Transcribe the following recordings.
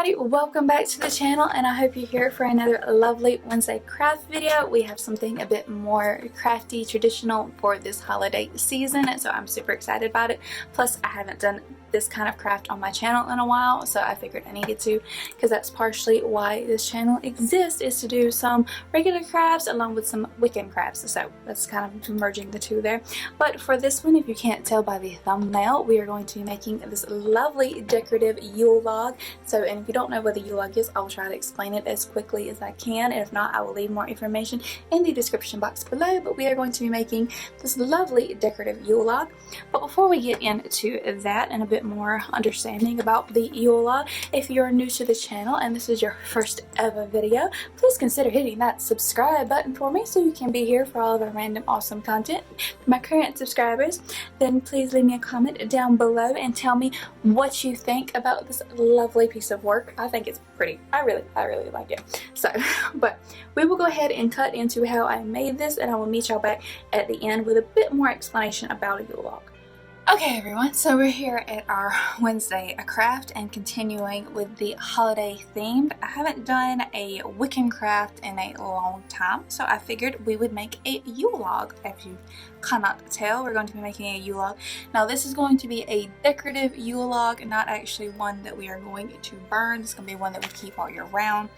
everybody, welcome back to the channel, and I hope you're here for another lovely Wednesday craft video. We have something a bit more crafty, traditional for this holiday season, so I'm super excited about it. Plus, I haven't done this kind of craft on my channel in a while, so I figured I needed to, because that's partially why this channel exists, is to do some regular crafts along with some Wiccan crafts. So that's kind of merging the two there. But for this one, if you can't tell by the thumbnail, we are going to be making this lovely decorative Yule log. So, and if you don't know what a Yule log is, I'll try to explain it as quickly as I can, and if not, I will leave more information in the description box below. But we are going to be making this lovely decorative Yule log. But before we get into that and a bit more understanding about the Yule log, if you're new to the channel and this is your first ever video, please consider hitting that subscribe button for me so you can be here for all of our random awesome content. For my current subscribers, then please leave me a comment down below and tell me what you think about this lovely piece of work. I think it's pretty. I really like it. So, but we will go ahead and cut into how I made this, and I will meet y'all back at the end with a bit more explanation about a Yule log. Okay everyone, so we're here at our Wednesday craft and continuing with the holiday theme. I haven't done a Wiccan craft in a long time, so I figured we would make a Yule log. If you cannot tell, we're going to be making a Yule log. Now this is going to be a decorative Yule log, not actually one that we are going to burn. It's going to be one that we keep all year round.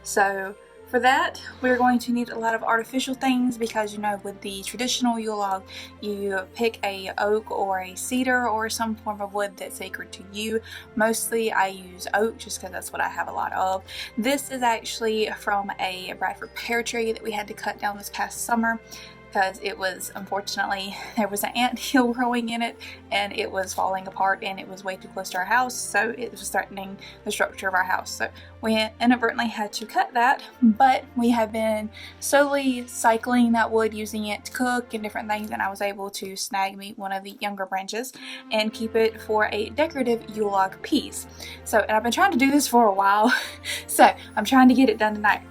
So for that, we're going to need a lot of artificial things because, you know, with the traditional Yule log, you pick a oak or a cedar or some form of wood that's sacred to you. Mostly I use oak just because that's what I have a lot of. This is actually from a Bradford pear tree that we had to cut down this past summer, because it was, unfortunately, there was an anthill growing in it and it was falling apart and it was way too close to our house, so it was threatening the structure of our house. So we inadvertently had to cut that, but we have been slowly cycling that wood, using it to cook and different things, and I was able to snag me one of the younger branches and keep it for a decorative Yule log piece. So, and I've been trying to do this for a while, so I'm trying to get it done tonight.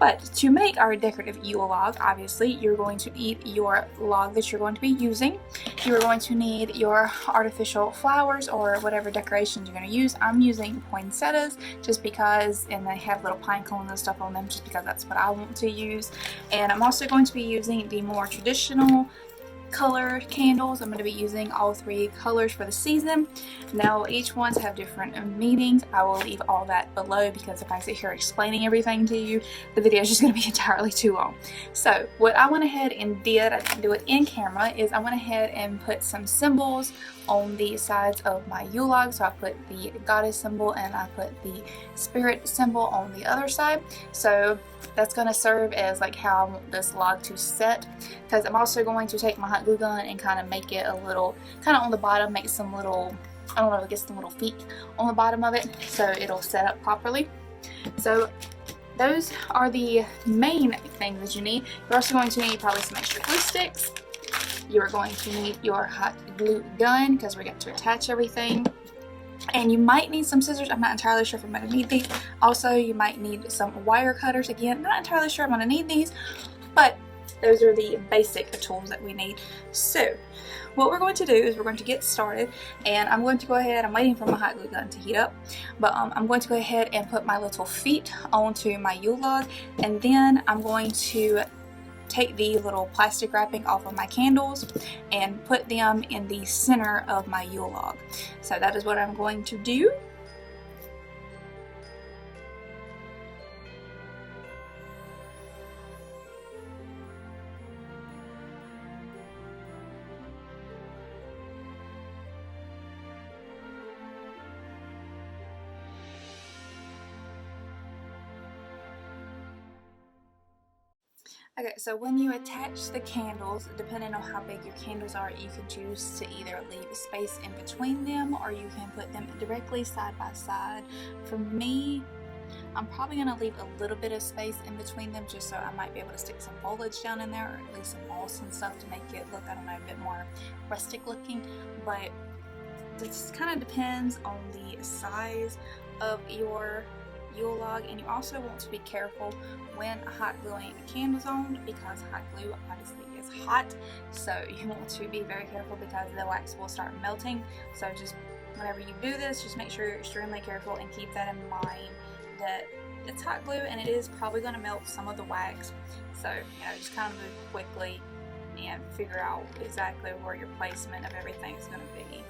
But to make our decorative Yule log, obviously, you're going to need your log that you're going to be using. You're going to need your artificial flowers or whatever decorations you're going to use. I'm using poinsettias just because, and they have little pine cones and stuff on them just because that's what I want to use. And I'm also going to be using the more traditional color candles. I'm going to be using all three colors for the season. Now each ones have different meanings. I will leave all that below because if I sit here explaining everything to you, the video is just going to be entirely too long. So what I went ahead and did, I didn't do it in camera, is I went ahead and put some symbols on the sides of my Yule log. So I put the goddess symbol and I put the spirit symbol on the other side. So that's going to serve as like how I want this log to set, because I'm also going to take my hot glue gun and kind of make it a little, kind of on the bottom, make some little, I don't know, I guess some little feet on the bottom of it so it'll set up properly. So those are the main things that you need. You're also going to need probably some extra glue sticks. You're going to need your hot glue gun because we're going to attach everything. And you might need some scissors. I'm not entirely sure if I'm going to need these. Also, you might need some wire cutters. Again, not entirely sure I'm going to need these, but those are the basic tools that we need. So what we're going to do is we're going to get started, and I'm going to go ahead, I'm waiting for my hot glue gun to heat up, but I'm going to go ahead and put my little feet onto my Yule log, and then I'm going to take the little plastic wrapping off of my candles and put them in the center of my Yule log. So that is what I'm going to do. Okay, so when you attach the candles, depending on how big your candles are, you can choose to either leave space in between them or you can put them directly side by side. For me, I'm probably going to leave a little bit of space in between them just so I might be able to stick some foliage down in there, or at least some moss and stuff to make it look, I don't know, a bit more rustic looking. But this kind of depends on the size of your Yule log, and you also want to be careful when hot gluing candles on, because hot glue obviously is hot, so you want to be very careful because the wax will start melting. So just whenever you do this, just make sure you're extremely careful and keep that in mind that it's hot glue and it is probably going to melt some of the wax. So, you know, just kind of move quickly and figure out exactly where your placement of everything is going to be.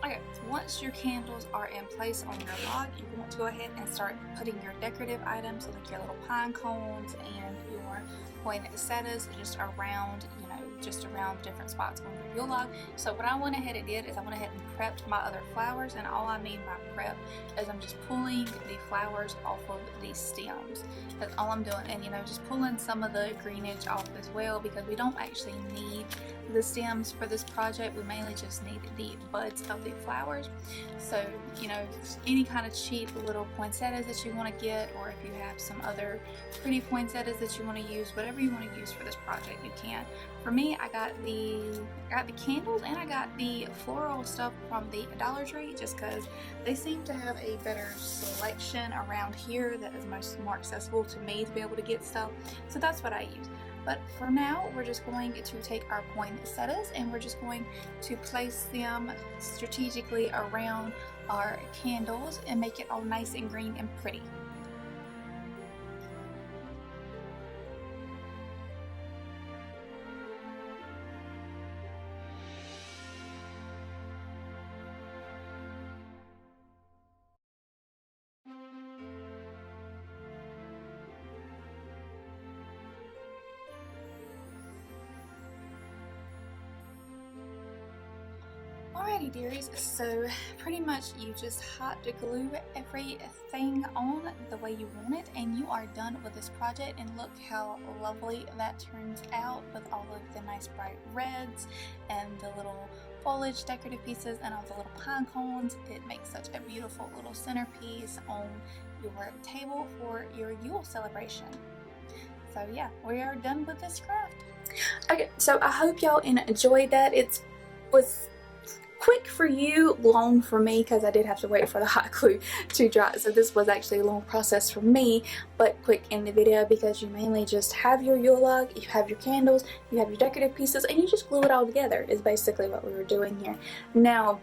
Okay, so once your candles are in place on your log, you want to go ahead and start putting your decorative items, like your little pine cones and your poinsettias, just around, you know, just around different spots on your Yule log. So what I went ahead and did is I went ahead and prepped my other flowers, and all I mean by prep is I'm just pulling the flowers off of these stems. That's all I'm doing, and you know, just pulling some of the greenage off as well, because we don't actually need the stems for this project. We mainly just need the buds of the flowers. So, you know, any kind of cheap little poinsettias that you want to get, or if you have some other pretty poinsettias that you want to use, whatever you want to use for this project, you can. For me, I got the candles and I got the floral stuff from the Dollar Tree, just because they seem to have a better selection around here that is more accessible to me to be able to get stuff. So that's what I use. But for now, we're just going to take our poinsettias and we're just going to place them strategically around our candles and make it all nice and green and pretty. Alrighty dearies, so pretty much you just hot glue everything on the way you want it and you are done with this project. And look how lovely that turns out with all of the nice bright reds and the little foliage decorative pieces and all the little pine cones. It makes such a beautiful little centerpiece on your table for your Yule celebration. So yeah, we are done with this craft. Okay, so I hope y'all enjoyed that. It was quick for you, long for me, because I did have to wait for the hot glue to dry. So this was actually a long process for me, but quick in the video, because you mainly just have your Yule log, you have your candles, you have your decorative pieces, and you just glue it all together is basically what we were doing here. Now,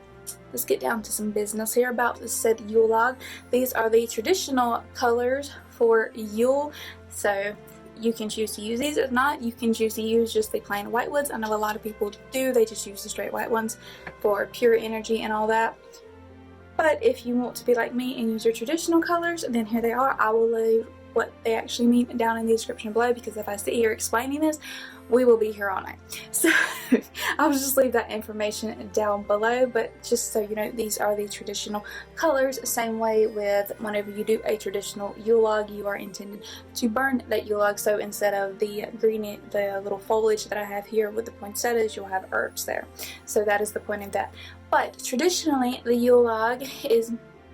let's get down to some business here about the said Yule log. These are the traditional colors for Yule, so you can choose to use these. If not, you can choose to use just the plain white woods. I know a lot of people do, they just use the straight white ones for pure energy and all that. But if you want to be like me and use your traditional colors, then here they are. I will leave what they actually mean down in the description below, because if I sit here explaining this, we will be here all night. So I'll just leave that information down below, but just so you know, these are the traditional colors. Same way with whenever you do a traditional Yule log, you are intended to burn that Yule log. So instead of the green, the little foliage that I have here with the poinsettias, you'll have herbs there. So that is the point of that. But traditionally, the Yule log is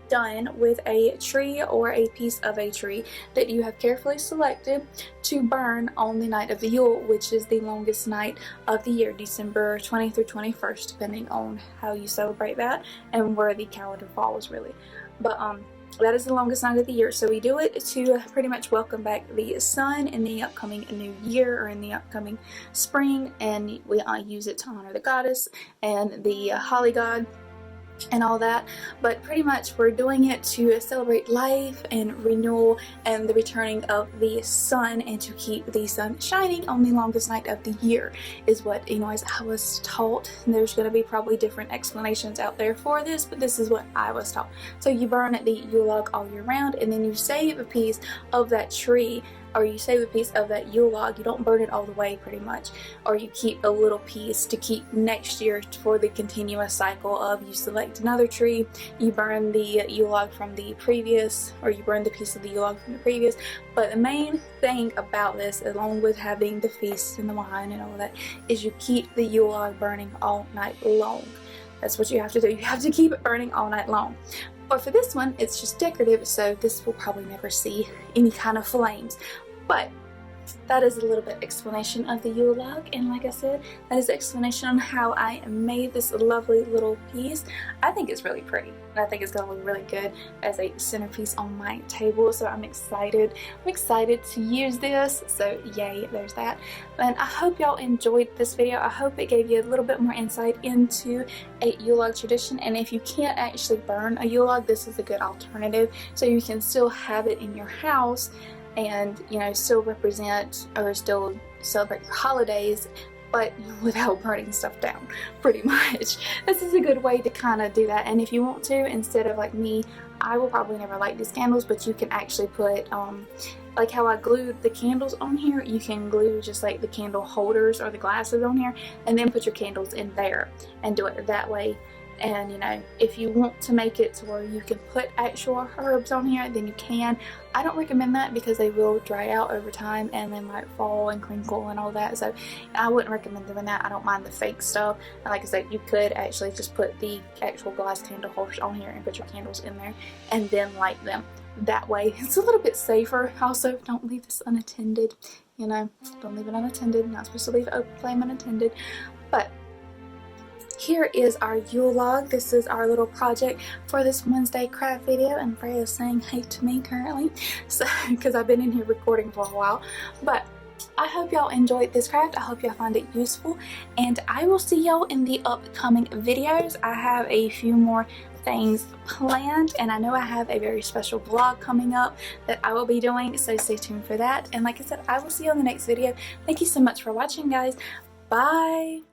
done with a tree or a piece of a tree that you have carefully selected to burn on the night of the Yule, which is the longest night of the year, December 20th through 21st, depending on how you celebrate that and where the calendar falls, really. But that is the longest night of the year, so we do it to pretty much welcome back the sun in the upcoming new year, or in the upcoming spring, and we use it to honor the goddess and the holly god and all that. But pretty much we're doing it to celebrate life and renewal and the returning of the sun, and to keep the sun shining on the longest night of the year is what, you know, as I was taught. There's going to be probably different explanations out there for this, but this is what I was taught. So you burn the Yule log all year round, and then you save a piece of that tree, or you save a piece of that Yule log. You don't burn it all the way pretty much, or you keep a little piece to keep next year for the continuous cycle of, you select another tree, you burn the Yule log from the previous, or you burn the piece of the Yule log from the previous. But the main thing about this, along with having the feast and the wine and all that, is you keep the Yule log burning all night long. That's what you have to do. You have to keep it burning all night long. But for this one, it's just decorative, so this will probably never see any kind of flames. But that is a little bit explanation of the Yule log, and like I said, that is the explanation on how I made this lovely little piece. I think it's really pretty, and I think it's gonna look really good as a centerpiece on my table, so I'm excited. I'm excited to use this, so yay, there's that. And I hope y'all enjoyed this video. I hope it gave you a little bit more insight into a Yule log tradition, and if you can't actually burn a Yule log, this is a good alternative, so you can still have it in your house and, you know, still represent or still celebrate your holidays, but without burning stuff down, pretty much. This is a good way to kind of do that. And if you want to, instead of like me, I will probably never light these candles, but you can actually put like how I glued the candles on here, you can glue just like the candle holders or the glasses on here, and then put your candles in there and do it that way. And, you know, if you want to make it to where you can put actual herbs on here, then you can. I don't recommend that because they will dry out over time and they might fall and crinkle and all that, so I wouldn't recommend doing that. I don't mind the fake stuff, and like I said, you could actually just put the actual glass candle holders on here and put your candles in there and then light them. That way it's a little bit safer. Also, don't leave this unattended, you know, don't leave it unattended. You're not supposed to leave open flame unattended. But here is our Yule log. This is our little project for this Wednesday craft video, and Freya is saying hey to me currently, so because I've been in here recording for a while. But I hope y'all enjoyed this craft. I hope y'all find it useful, and I will see y'all in the upcoming videos. I have a few more things planned, and I know I have a very special vlog coming up that I will be doing, so stay tuned for that. And like I said, I will see you on the next video. Thank you so much for watching, guys. Bye.